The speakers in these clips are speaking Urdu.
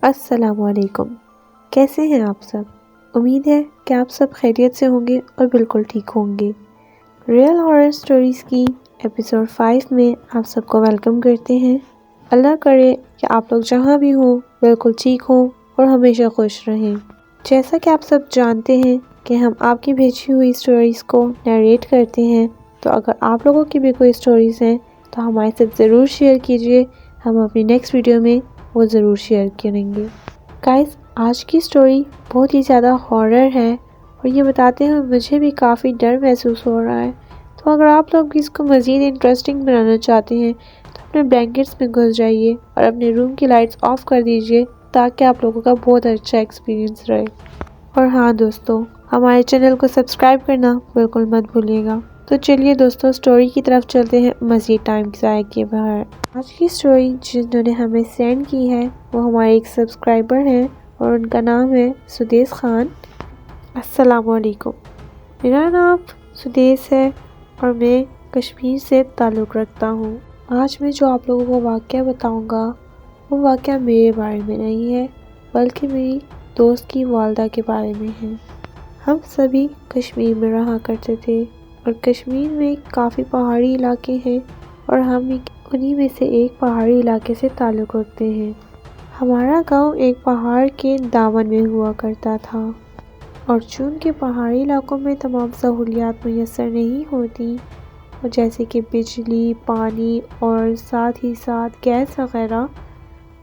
السلام علیکم، کیسے ہیں آپ سب؟ امید ہے کہ آپ سب خیریت سے ہوں گے اور بالکل ٹھیک ہوں گے۔ ریئل ہارر سٹوریز کی ایپیسوڈ 5 میں آپ سب کو ویلکم کرتے ہیں۔ اللہ کرے کہ آپ لوگ جہاں بھی ہوں بالکل ٹھیک ہوں اور ہمیشہ خوش رہیں۔ جیسا کہ آپ سب جانتے ہیں کہ ہم آپ کی بھیجی ہوئی سٹوریز کو نیریٹ کرتے ہیں، تو اگر آپ لوگوں کی بھی کوئی سٹوریز ہیں تو ہمارے ساتھ ضرور شیئر کیجیے، ہم اپنی نیکسٹ ویڈیو میں وہ ضرور شیئر کریں گے۔ گائز، آج کی سٹوری بہت ہی زیادہ ہارر ہے اور یہ بتاتے ہوئے مجھے بھی کافی ڈر محسوس ہو رہا ہے، تو اگر آپ لوگ بھی اس کو مزید انٹرسٹنگ بنانا چاہتے ہیں تو اپنے بلینکٹس میں گھس جائیے اور اپنے روم کی لائٹس آف کر دیجیے تاکہ آپ لوگوں کا بہت اچھا ایکسپیرینس رہے۔ اور ہاں دوستو، ہمارے چینل کو سبسکرائب کرنا بالکل مت بھولیے گا۔ تو چلیے دوستو، سٹوری کی طرف چلتے ہیں مزید ٹائم ضائع کیے بغیر۔ آج کی سٹوری جنہوں نے ہمیں سینڈ کی ہے وہ ہمارے ایک سبسکرائبر ہیں اور ان کا نام ہے سدیس خان۔ السلام علیکم، میرا نام سدیس ہے اور میں کشمیر سے تعلق رکھتا ہوں۔ آج میں جو آپ لوگوں کو واقعہ بتاؤں گا وہ واقعہ میرے بارے میں نہیں ہے بلکہ میری دوست کی والدہ کے بارے میں ہے۔ ہم سبھی کشمیر میں رہا کرتے تھے اور کشمیر میں کافی پہاڑی علاقے ہیں اور ہم انہی میں سے ایک پہاڑی علاقے سے تعلق رکھتے ہیں۔ ہمارا گاؤں ایک پہاڑ کے دامن میں ہوا کرتا تھا اور چونکہ پہاڑی علاقوں میں تمام سہولیات میسر نہیں ہوتی جیسے کہ بجلی، پانی اور ساتھ ہی ساتھ گیس وغیرہ،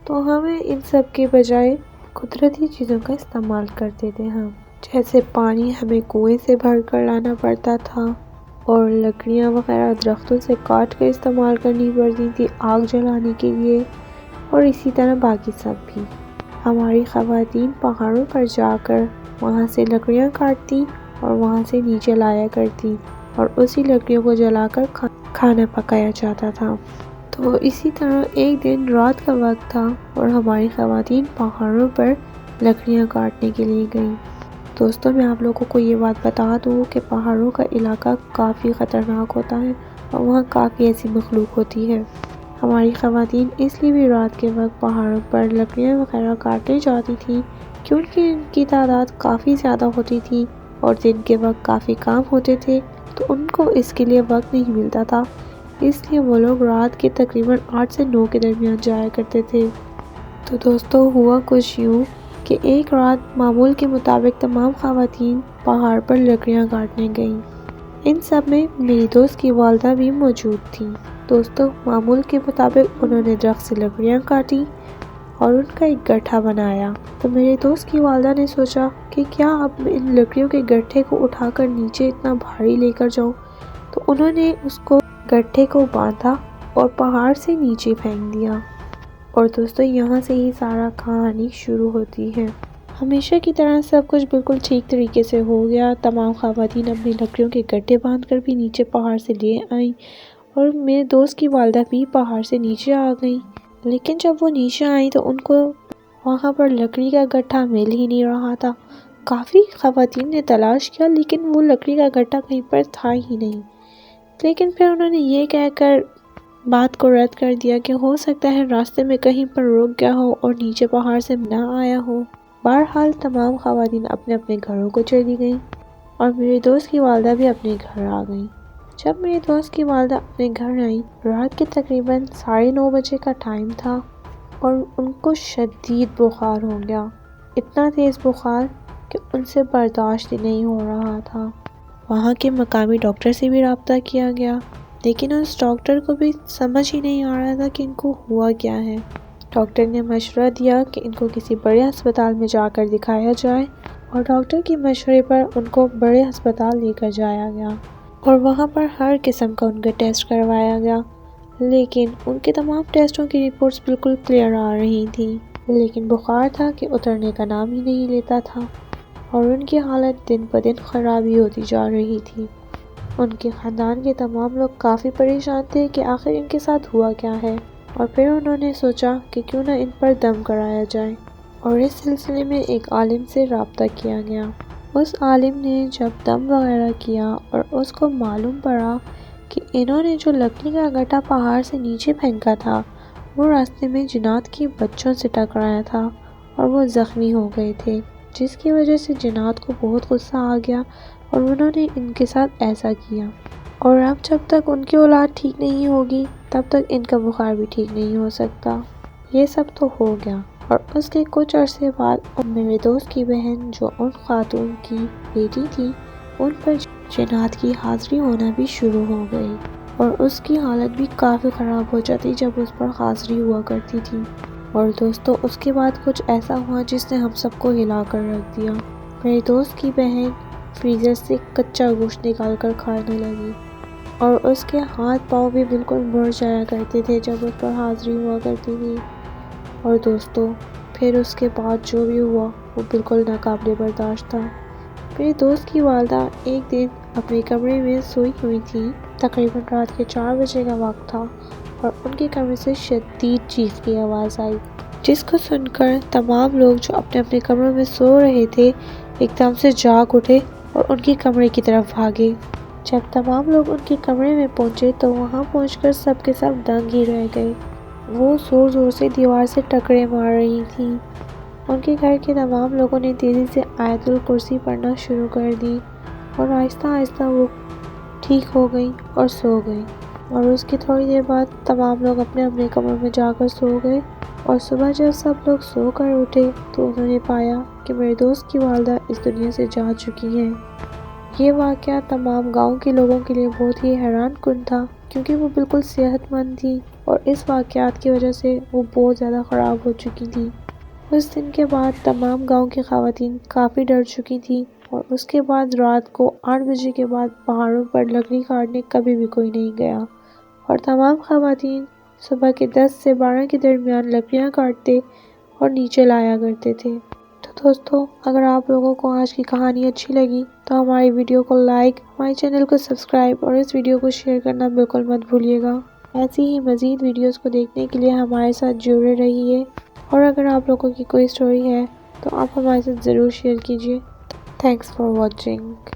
تو ہمیں ان سب کے بجائے قدرتی چیزوں کا استعمال کرتے تھے ہم، جیسے پانی ہمیں کنویں سے بھر کر لانا پڑتا تھا اور لکڑیاں وغیرہ درختوں سے کاٹ کر استعمال کرنی پڑتی تھی آگ جلانے کے لیے، اور اسی طرح باقی سب بھی۔ ہماری خواتین پہاڑوں پر جا کر وہاں سے لکڑیاں کاٹتی اور وہاں سے نیچے لایا کرتی اور اسی لکڑیوں کو جلا کر کھانا پکایا جاتا تھا۔ تو اسی طرح ایک دن رات کا وقت تھا اور ہماری خواتین پہاڑوں پر لکڑیاں کاٹنے کے لیے گئیں۔ دوستوں، میں آپ لوگوں کو یہ بات بتا دوں کہ پہاڑوں کا علاقہ کافی خطرناک ہوتا ہے اور وہاں کافی ایسی مخلوق ہوتی ہے۔ ہماری خواتین اس لیے بھی رات کے وقت پہاڑوں پر لکڑیاں وغیرہ کاٹنے جاتی تھیں کیونکہ ان کی تعداد کافی زیادہ ہوتی تھی اور دن کے وقت کافی کام ہوتے تھے تو ان کو اس کے لیے وقت نہیں ملتا تھا، اس لیے وہ لوگ رات کے تقریباً 8 سے 9 کے درمیان جایا کرتے تھے۔ تو دوستو، ہوا کچھ یوں کہ ایک رات معمول کے مطابق تمام خواتین پہاڑ پر لکڑیاں کاٹنے گئیں۔ ان سب میں میری دوست کی والدہ بھی موجود تھی۔ دوستو، معمول کے مطابق انہوں نے درخت سے لکڑیاں کاٹی اور ان کا ایک گٹھا بنایا۔ تو میرے دوست کی والدہ نے سوچا کہ کیا اب ان لکڑیوں کے گٹھے کو اٹھا کر نیچے اتنا بھاری لے کر جاؤں، تو انہوں نے اس کو گٹھے کو باندھا اور پہاڑ سے نیچے پھینک دیا۔ اور دوستو، یہاں سے ہی سارا کہانی شروع ہوتی ہے۔ ہمیشہ کی طرح سب کچھ بالکل ٹھیک طریقے سے ہو گیا، تمام خواتین اپنی لکڑیوں کے گٹھے باندھ کر بھی نیچے پہاڑ سے لے آئیں اور میرے دوست کی والدہ بھی پہاڑ سے نیچے آ گئیں۔ لیکن جب وہ نیچے آئیں تو ان کو وہاں پر لکڑی کا گٹھا مل ہی نہیں رہا تھا۔ کافی خواتین نے تلاش کیا لیکن وہ لکڑی کا گٹھا کہیں پر تھا ہی نہیں۔ لیکن پھر انہوں نے یہ کہہ کر بات کو رد کر دیا کہ ہو سکتا ہے راستے میں کہیں پر رک گیا ہو اور نیچے پہاڑ سے نہ آیا ہو۔ بہرحال تمام خواتین اپنے اپنے گھروں کو چلی گئیں اور میرے دوست کی والدہ بھی اپنے گھر آ گئیں۔ جب میرے دوست کی والدہ اپنے گھر آئیں، رات کے تقریباً 9:30 بجے کا ٹائم تھا اور ان کو شدید بخار ہو گیا، اتنا تیز بخار کہ ان سے برداشت ہی نہیں ہو رہا تھا۔ وہاں کے مقامی ڈاکٹر سے بھی رابطہ کیا گیا لیکن اس ڈاکٹر کو بھی سمجھ ہی نہیں آ رہا تھا کہ ان کو ہوا کیا ہے۔ ڈاکٹر نے مشورہ دیا کہ ان کو کسی بڑے ہسپتال میں جا کر دکھایا جائے اور ڈاکٹر کے مشورے پر ان کو بڑے ہسپتال لے کر جایا گیا اور وہاں پر ہر قسم کا ان کا ٹیسٹ کروایا گیا، لیکن ان کے تمام ٹیسٹوں کی رپورٹس بالکل کلیئر آ رہی تھیں، لیکن بخار تھا کہ اترنے کا نام ہی نہیں لیتا تھا اور ان کی حالت دن بدن خراب ہی ہوتی جا رہی تھی۔ ان کے خاندان کے تمام لوگ کافی پریشان تھے کہ آخر ان کے ساتھ ہوا کیا ہے، اور پھر انہوں نے سوچا کہ کیوں نہ ان پر دم کرایا جائے اور اس سلسلے میں ایک عالم سے رابطہ کیا گیا۔ اس عالم نے جب دم وغیرہ کیا اور اس کو معلوم پڑا کہ انہوں نے جو لکڑی کا گٹھا پہاڑ سے نیچے پھینکا تھا وہ راستے میں جنات کے بچوں سے ٹکرایا تھا اور وہ زخمی ہو گئے تھے، جس کی وجہ سے جنات کو بہت غصہ آ گیا اور انہوں نے ان کے ساتھ ایسا کیا۔ اور اب جب تک ان کی اولاد ٹھیک نہیں ہوگی تب تک ان کا بخار بھی ٹھیک نہیں ہو سکتا۔ یہ سب تو ہو گیا اور اس کے کچھ عرصے بعد میرے دوست کی بہن جو ان خاتون کی بیٹی تھی، ان پر جنات کی حاضری ہونا بھی شروع ہو گئی اور اس کی حالت بھی کافی خراب ہو جاتی جب اس پر حاضری ہوا کرتی تھی۔ اور دوستو اس کے بعد کچھ ایسا ہوا جس نے ہم سب کو ہلا کر رکھ دیا۔ میرے دوست کی بہن فریزر سے کچا گوشت نکال کر کھانے لگی اور اس کے ہاتھ پاؤں بھی بالکل مر جایا کرتے تھے جب اس پر حاضری ہوا کرتی تھی۔ اور دوستو پھر اس کے بعد جو بھی ہوا وہ بالکل ناقابل برداشت تھا۔ میرے دوست کی والدہ ایک دن اپنے کمرے میں سوئی ہوئی تھی، تقریباً رات کے 4 بجے کا وقت تھا اور ان کے کمرے سے شدید چیخ کی آواز آئی، جس کو سن کر تمام لوگ جو اپنے اپنے کمروں میں سو رہے تھے ایک دم سے جاگ اٹھے اور ان کے کمرے کی طرف بھاگے۔ جب تمام لوگ ان کے کمرے میں پہنچے تو وہاں پہنچ کر سب کے سب دنگ ہی رہ گئے۔ وہ زور زور سے دیوار سے ٹکرے مار رہی تھیں۔ ان کے گھر کے تمام لوگوں نے تیزی سے آیت الکرسی پڑھنا شروع کر دی اور آہستہ آہستہ وہ ٹھیک ہو گئیں اور سو گئیں۔ اور اس کے تھوڑی دیر بعد تمام لوگ اپنے اپنے کمروں میں جا کر سو گئے اور صبح جب سب لوگ سو کر اٹھے تو انہوں نے پایا کہ میرے دوست کی والدہ اس دنیا سے جا چکی ہیں۔ یہ واقعہ تمام گاؤں کے لوگوں کے لیے بہت ہی حیران کن تھا، کیونکہ وہ بالکل صحت مند تھی اور اس واقعات کی وجہ سے وہ بہت زیادہ خراب ہو چکی تھی۔ اس دن کے بعد تمام گاؤں کی خواتین کافی ڈر چکی تھیں اور اس کے بعد رات کو 8 بجے کے بعد پہاڑوں پر لکڑی کاٹنے کبھی بھی کوئی نہیں گیا اور تمام خواتین صبح کے 10 سے 12 کے درمیان لکڑیاں کاٹتے اور نیچے لایا کرتے تھے۔ تو دوستو اگر آپ لوگوں کو آج کی کہانی اچھی لگی تو ہماری ویڈیو کو لائک، ہمارے چینل کو سبسکرائب اور اس ویڈیو کو شیئر کرنا بالکل مت بھولیے گا۔ ایسی ہی مزید ویڈیوز کو دیکھنے کے لیے ہمارے ساتھ جڑے رہیے اور اگر آپ لوگوں کی کوئی سٹوری ہے تو آپ ہمارے ساتھ ضرور شیئر کیجیے۔ Thanks for watching.